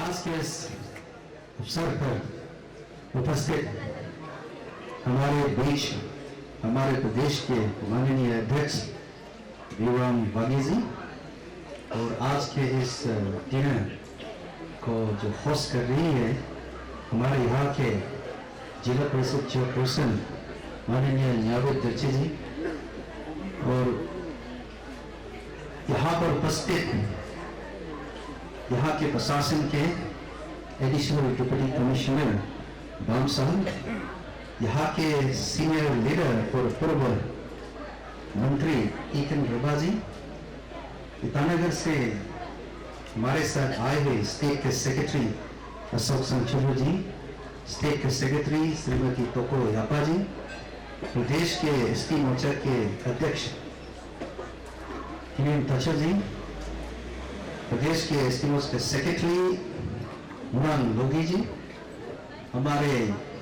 आज के इस अवसर पर उपस्थित हमारे बीच हमारे प्रदेश के माननीय अध्यक्ष विक्रम बागी जी और आज के इस डिनर को जो होस्ट कर रही है हमारे यहाँ के जिला परिषद चेयरपर्सन माननीय न्यायवंत दर्ची जी और यहाँ पर उपस्थित यहाँ के प्रशासन के एडिशनल डिप्टी कमिश्नर बाम साहब, यहाँ के सीनियर लीडर और पूर्व मंत्री ईकन रबा जी, ईटानगर से हमारे साथ आए हुए स्टेट के सेक्रेटरी अशोक संचुलू जी, स्टेट के सेक्रेटरी श्रीमती तोको यापा जी, प्रदेश के एसटी मोर्चा के अध्यक्ष किरण तचर जी, प्रदेश के एसटी मोर्चा के सेक्रेटरी मुरान लोगी जी, हमारे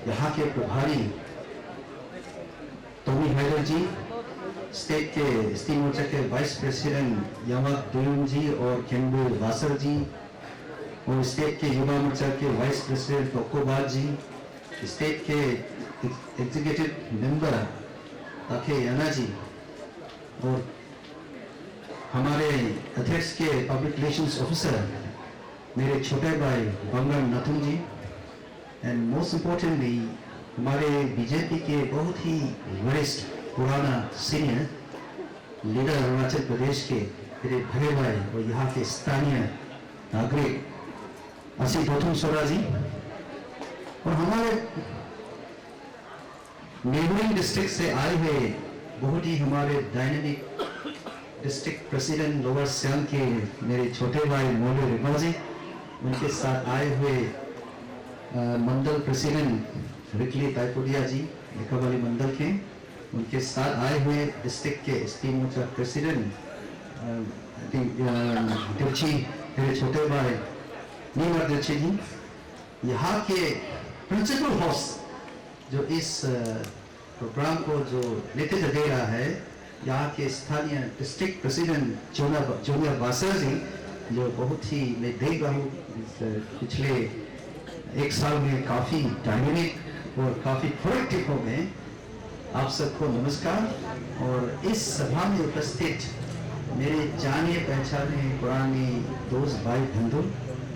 यहाँ के प्रभारी टोमी हैदर जी, स्टेट के एसटी मोर्चा के वाइस प्रेसिडेंट यामक दुयुम जी और केंबू वासर जी और स्टेट के युवा मोर्चा के वाइस प्रेसिडेंट टोकोबाद जी, स्टेट के एग्जीक्यूटिव मेंबर ताके याना जी और हमारे अध्यक्ष के पब्लिक रिलेशंस ऑफिसर मेरे छोटे भाई बंगम नथुन जी एंड मोस्ट इम्पोर्टेंटली हमारे बीजेपी के बहुत ही वरिष्ठ पुराना सीनियर लीडर अरुणाचल प्रदेश के मेरे भरे भाई और यहाँ के स्थानीय नागरिक असी गौतम सोरा जी और हमारे नेबरिंग डिस्ट्रिक्ट से आए हुए बहुत ही हमारे dynamic district president lower Siang के मेरे छोटे भाई मोले रिमा जी, उनके साथ आए हुए मंडल प्रेसिडेंट रिकली ताइपुडिया जी लिकावाली मंडल के, उनके साथ आए हुए डिस्ट्रिक्ट के एसटी मोर्चा प्रेसिडेंट तिरछी मेरे छोटे भाई नीमर तिरछी जी, यहाँ के प्रिंसिपल होस्ट जो इस प्रोग्राम को जो नेतृत्व दे रहा है यहाँ के स्थानीय डिस्ट्रिक्ट प्रेसिडेंट जोनिया वासर जी, जो बहुत ही मैं देख रहा हूँ पिछले एक साल में काफ़ी डायनेमिक और काफ़ी प्रोएक्टिव हो गए। आप सबको नमस्कार। और इस सभा में उपस्थित मेरे जाने पहचाने पुराने दोस्त भाई बंधु,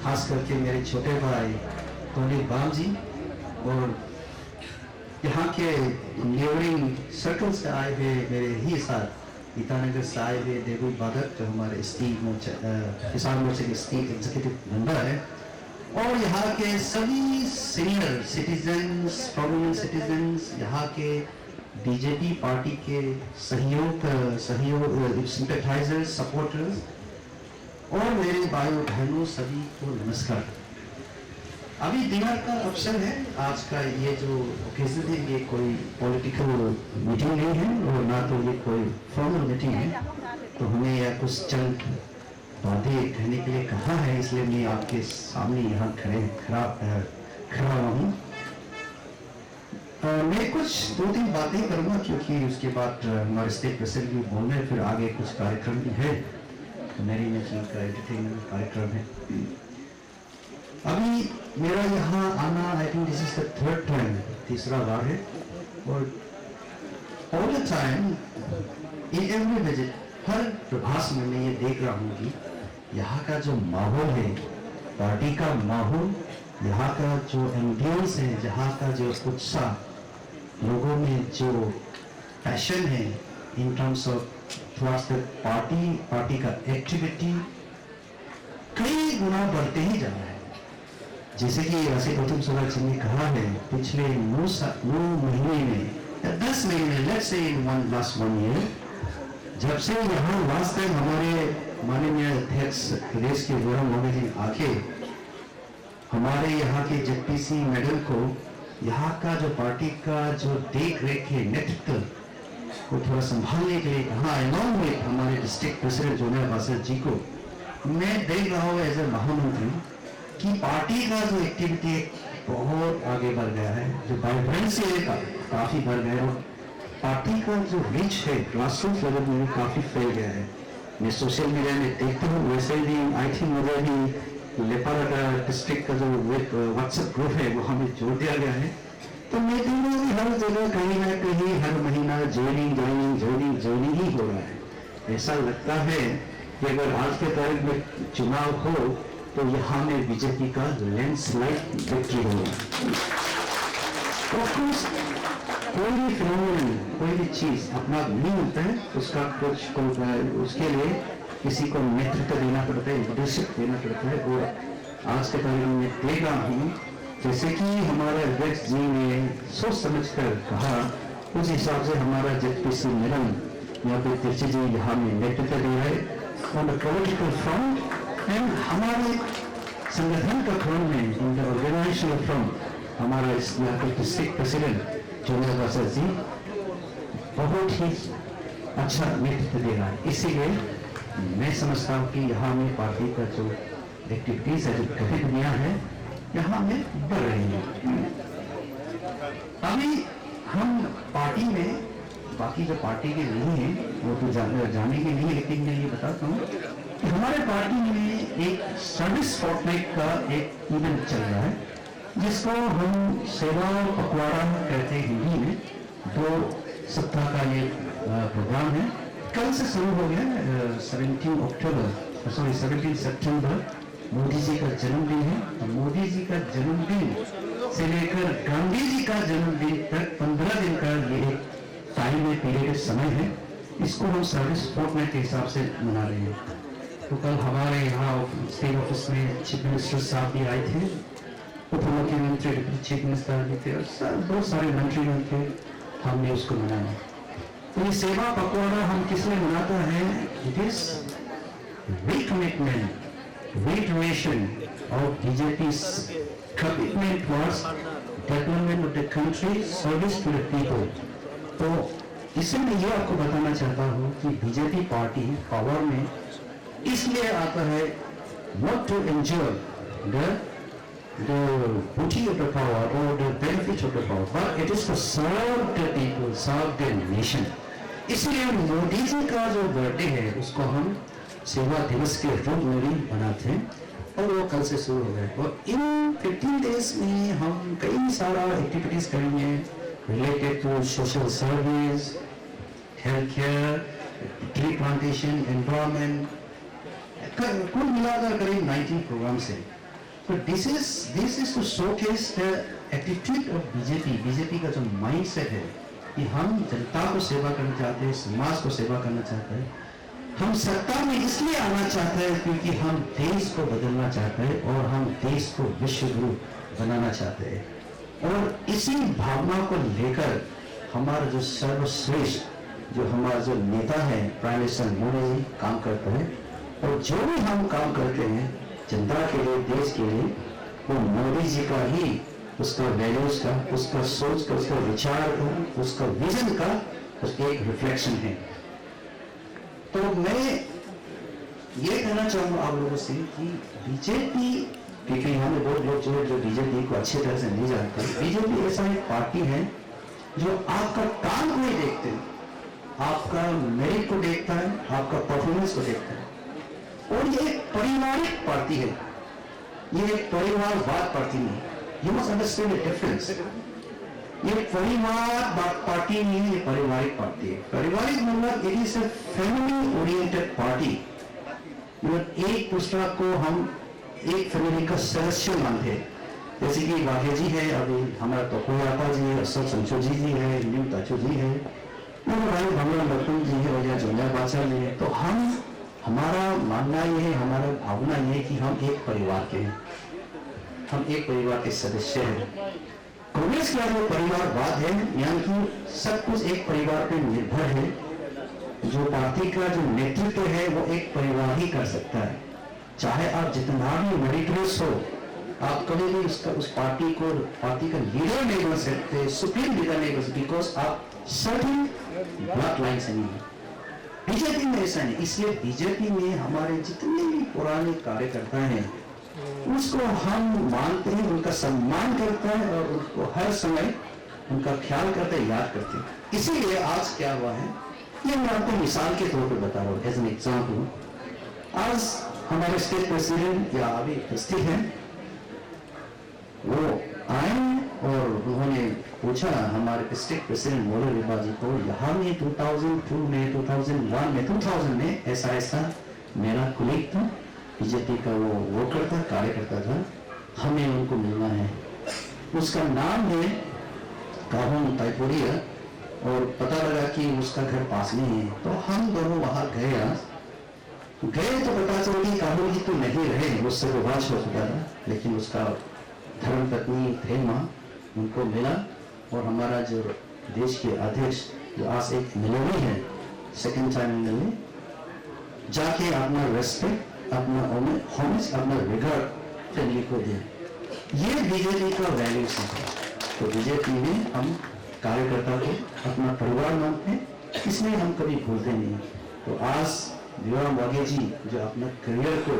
खास करके मेरे छोटे भाई टोनी बाम जी और यहाँ के नेबरिंग सर्कल से आए हुए मेरे ही साथ ईटानगर से आए हुए देवी बादक जो हमारे स्टेट मोर्चा किसान मोर्चा के स्टेट एग्जीक्यूटिव मेंबर है और यहाँ के सभी सीनियर सिटीजन्स, प्रोमिनेंट सिटीजन्स, यहाँ के बीजेपी पार्टी के सहयोग सिंपैथाइजर्स, सपोर्टर्स और मेरे भाइयों बहनों सभी को नमस्कार। अभी डिनर का अवसर है। आज का ये जो ओकेजन है ये कोई पॉलिटिकल मीटिंग नहीं है और ना तो ये कोई फॉर्मल मीटिंग है, तो हमें यह कुछ चंद बातें कहने के लिए कहा है, इसलिए मैं आपके सामने यहाँ खड़ा हूँ। मैं कुछ 2-3 बातें करूँगा क्योंकि उसके बाद हमारे स्टेट प्रेसिडेंट भी बोल रहे हैं, फिर आगे कुछ कार्यक्रम भी है, मेरी नेशनल का एंटरटेनमेंट कार्यक्रम है। अभी मेरा यहाँ आना I think this is the third time, तीसरा बार है और all the time in every visit her Prabhas में मैं ये देख रहा हूँ कि यहाँ का जो माहौल है, पार्टी का माहौल, यहाँ का जो एम्बियंस है, यहाँ का जो उत्साह, लोगों में जो पैशन है in terms of towards the party का एक्टिविटी कई गुना बढ़ते ही जा रहा है। जैसे कि असी गौतम सोरा जी ने कहा है, पिछले 9 महीने में 10 महीने let's say in last 1 year, जब से यहाँ लास्ट टाइम हमारे माननीय अध्यक्ष प्रदेश के गौरव मोदी जी आके हमारे यहाँ के जेपीसी मेडल को यहाँ का जो पार्टी का जो देख रेख है नेतृत्व को थोड़ा संभालने के लिए कहा, अलॉन्ग विद हमारे डिस्ट्रिक्ट प्रेसिडेंट जोनिया वासर जी को मैं देख रहा हूँ एज ए महामंत्री कि पार्टी का जो एक्टिविटी बहुत आगे बढ़ गया है, जो वाइब्रेंसी है काफी बढ़ गया है, पार्टी का जो रीच है ग्रासरूट लेवल में काफी फैल गया है। मैं सोशल मीडिया में देखता हूँ, वैसे भी आई थिंक मुझे भी लेपाराडा डिस्ट्रिक्ट का जो व्हाट्सएप ग्रुप है वो हमें जोड़ दिया गया है। तो मैं देख रहा हूँ हर जगह कहीं ना कहीं हर महीना ज्वाइनिंग ही हो रहा है। ऐसा लगता है कि अगर आज के तारीख में चुनाव हो तो यहाँ में बीजेपी का लैंडस्लाइड विक्ट्री होगा। ऑफकोर्स कोई भी फिनोमेनन, कोई भी चीज अपना नहीं होता है, उसका कुछ उसके लिए किसी को नेतृत्व देना पड़ता है, लीडरशिप देना पड़ता है। और आज के तारीख में देख रहा हूँ जैसे कि हमारे अध्यक्ष जी ने सोच समझ कर कहा, उस हिसाब से हमारा जेपीसी मैडम यहाँ पे तीर्थ जी यहाँ में नेतृत्व दे रहे on the political front end हमारे संगठन का फ्रंट में इन द ऑर्गेनाइजेशनल फ्रंट हमारा इस यहाँ के डिस्ट्रिक्ट प्रेसिडेंट जोनिया प्रसाद जी बहुत ही अच्छा नेतृत्व दे रहा है। इसीलिए मैं समझता हूँ कि यहाँ में पार्टी का जो एक्टिविटीज है, जो गतिविधियां हैं, यहाँ में बढ़ रही है। अभी हम पार्टी में बाकी जो पार्टी के नहीं है वो तो जाने के लिए, लेकिन मैं ये बताता हूँ कि हमारे पार्टी में एक सर्विस फोर्टनाइट का एक इवेंट चल रहा है जिसको हम सेवा पखवाड़ा कहते हैं हिंदी में। 2 सप्ताह का ये प्रोग्राम है, कल से शुरू हो गया। 17 सितंबर मोदी जी का जन्मदिन है। और मोदी जी का जन्मदिन से लेकर गांधी जी का जन्मदिन तक 15 दिन का ये एक टाइम है, पीरियड समय है। इसको हम सर्विस फोर्टनाइट के हिसाब से मना रहे हैं। तो कल हमारे यहाँ स्टेट ऑफिस में चीफ मिनिस्टर साहब भी आए थे, उप मुख्यमंत्री डिप्टी चीफ मिनिस्टर भी थे और बहुत सारे मंत्रीगण थे। हमने उसको मनाया। तो ये सेवा पखवाड़ा हम किस लिए मनाते हैं? It is recommitment, reiteration of BJP's commitment towards development of the country, service to the people. तो इससे मैं ये आपको बताना चाहता हूँ कि बीजेपी पार्टी पावर में इसलिए आता है not to enjoy the booty of the power or the benefit of the power, but it is to serve the people, serve the nation. इसलिए मोदी जी का जो बर्थडे है उसको हम सेवा दिवस के रूप में भी मनाते हैं और वो कल से शुरू हो गए। और इन 15 डेज में हम कई सारा एक्टिविटीज करेंगे related to social service, health care, tree plantation, environment, कुल मिलाकर करीब 19 प्रोग्राम्स हैं। तो this is to showcase the attitude of BJP का जो माइंडसेट है कि हम जनता को सेवा करना चाहते हैं, समाज को सेवा करना चाहते हैं। हम सत्ता में इसलिए आना चाहते हैं क्योंकि हम देश को बदलना चाहते हैं और हम देश को विश्व गुरु बनाना चाहते हैं। और इसी भावना को लेकर हमारा जो सर्वश्रेष्ठ जो हमारा जो नेता है प्राइम मिनिस्टर मोदी जी काम करते हैं। और जो भी हम काम करते हैं जनता के लिए, देश के लिए, वो मोदी जी का ही, उसका वैल्यूज का, उसका सोच का, उसका विचार का, उसका विजन का उसका एक रिफ्लेक्शन है। तो मैं ये कहना चाहूंगा आप लोगों से कि बीजेपी, क्योंकि यहाँ में बहुत लोग जो बीजेपी को अच्छी तरह से नहीं जानते, बीजेपी ऐसा एक पार्टी है जो आपका काम को ही देखते हैं, आपका मेरिट को देखता है, आपका परफॉर्मेंस को देखता है। और ये एक पारिवारिक पार्टी है, ये एक परिवारवाद पार्टी नहीं है। You must understand the difference. ये परिवार पार्टी नहीं है, ये पारिवारिक पार्टी है। पारिवारिक मतलब it is a family oriented party. एक दूसरा को हम एक फैमिली का सदस्य मानते हैं। जैसे कि वाघे जी है, अभी हमारा तोकोयापा जी है, अशोक संचोजी जी है, न्यू ताचू जी है, मेरे भाई भगवान रतन जी है, या जोनिया बादशाह जी है। तो हमारा मानना ये है, हमारा भावना ये है कि हम एक परिवार के हैं, हम एक परिवार के सदस्य हैं। कांग्रेस का जो परिवारवाद है, यानी कि सब कुछ एक परिवार पर निर्भर है। जो पार्टी का जो नेतृत्व है वो एक परिवार ही कर सकता है। चाहे आप जितना भी मेरिटोरियस हो, आप कभी भी उस पार्टी का लीडर नहीं बन सकते, सुप्रीम लीडर नहीं बन सकते, बिकॉज आप सर्टेन ब्लड लाइन से नहीं है। बीजेपी में ऐसा नहीं। इसलिए बीजेपी में हमारे जितने भी पुराने कार्यकर्ता हैं उसको हम मानते हैं, उनका सम्मान करते हैं और उनको हर समय उनका ख्याल करते हैं, याद करते हैं। इसीलिए आज क्या हुआ है ये मैं आपको मिसाल के तौर पर बता रहा हूँ, एज एन एग्जाम्पल। आज हमारे स्टेट प्रेसिडेंट या अभी उपस्थित हैं, वो आए और उन्होंने पूछा हमारे डिस्ट्रिक्ट प्रेसिडेंट मोलर रिबा जी को, यहाँ में 2002 में 2001 में 2000 में ऐसा मेरा कुलीग था, बीजेपी का वो वर्कर था, कार्यकर्ता था, हमें उनको मिलना है। उसका नाम है काहुन ताइपुरिया और पता लगा कि उसका घर पास में है, तो हम दोनों वहाँ गए तो पता चला कि काहुन जी तो नहीं रहे, उससे विवाद हो चुका था, लेकिन उसका धर्म पत्नी थेमा उनको मिला और हमारा जो देश के अध्यक्ष जो आज एक मिलोनी है सेकंड टाइम मिले, जाके अपना रेस्पेक्ट, अपना होमेज, अपना रिगार्ड फैमिली को दे। ये बीजेपी का वैल्यूज है। तो बीजेपी में हम कार्यकर्ता को अपना परिवार मानते हैं, इसमें हम कभी भूलते नहीं। तो आज विवाह वाघे जी जो अपना करियर को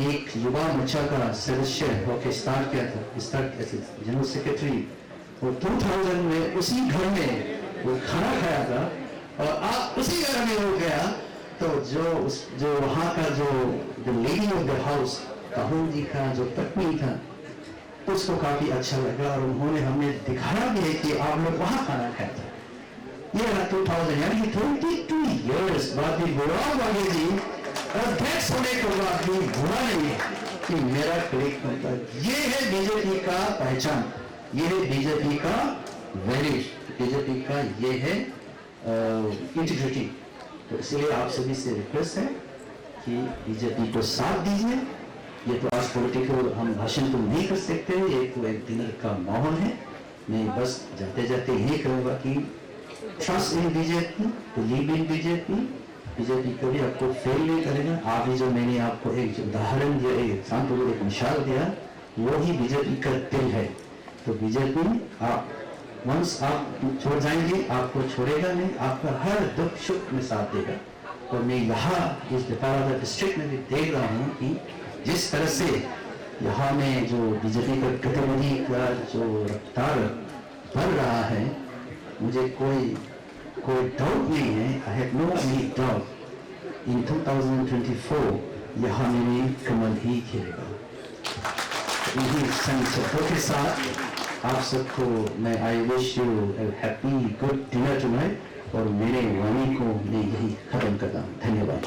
एक युवा मोर्चा का सदस्य होकर स्टार्ट किया था, जनरल सेक्रेटरी, और 2000 में उसी घर में वो खाना खाया था और आप उसी घर में हो गया। तो जो वहाँ का जो लेडी ऑफ द हाउस काहुन जी का जो पत्नी था, उसको काफी अच्छा लगा और उन्होंने हमें दिखाया भी है कि आप लोग वहाँ खाना खाया था। ये रहा 2000, यानी 22 इयर्स बाद भी विवाह वाघे जी अध्यक्ष होने के बाद भी बुरा नहीं है कि मेरा क्लिक बनता। ये है बीजेपी का पहचान, ये है बीजेपी का वैल्यूज, बीजेपी का ये है इंटीग्रिटी। तो इसलिए आप सभी से रिक्वेस्ट है कि बीजेपी को साथ दीजिए। ये तो आज पॉलिटिकल हम भाषण तो नहीं कर सकते, ये तो एक दिन का माहौल है। मैं बस जाते जाते यही कहूँगा कि trust in BJP, believe in BJP, BJP कभी आपको फेल नहीं करेगा। आप ही जो मैंने आपको एक उदाहरण दिया, एक एग्जाम्पल, एक मिसाल दिया, वो ही बीजेपी का दिल है। तो बीजेपी आप वंस आप छोड़ जाएंगे, आपको छोड़ेगा नहीं, आपका हर दुख सुख में साथ देगा। और मैं यहाँ इस डिपारा डिस्ट्रिक्ट में भी देख रहा हूँ कि जिस तरह से यहाँ में जो बीजेपी का गतिविधि का जो रफ्तार बढ़ रहा है, मुझे कोई डाउट नहीं है, I have no any doubt, in 2024 यहाँ में कमल ही खिलेगा। इन्हीं संकल्पों के साथ आप सबको मैं I wish you happy good dinner tonight, और मेरे वाणी को मैं यही खत्म करता हूँ। धन्यवाद।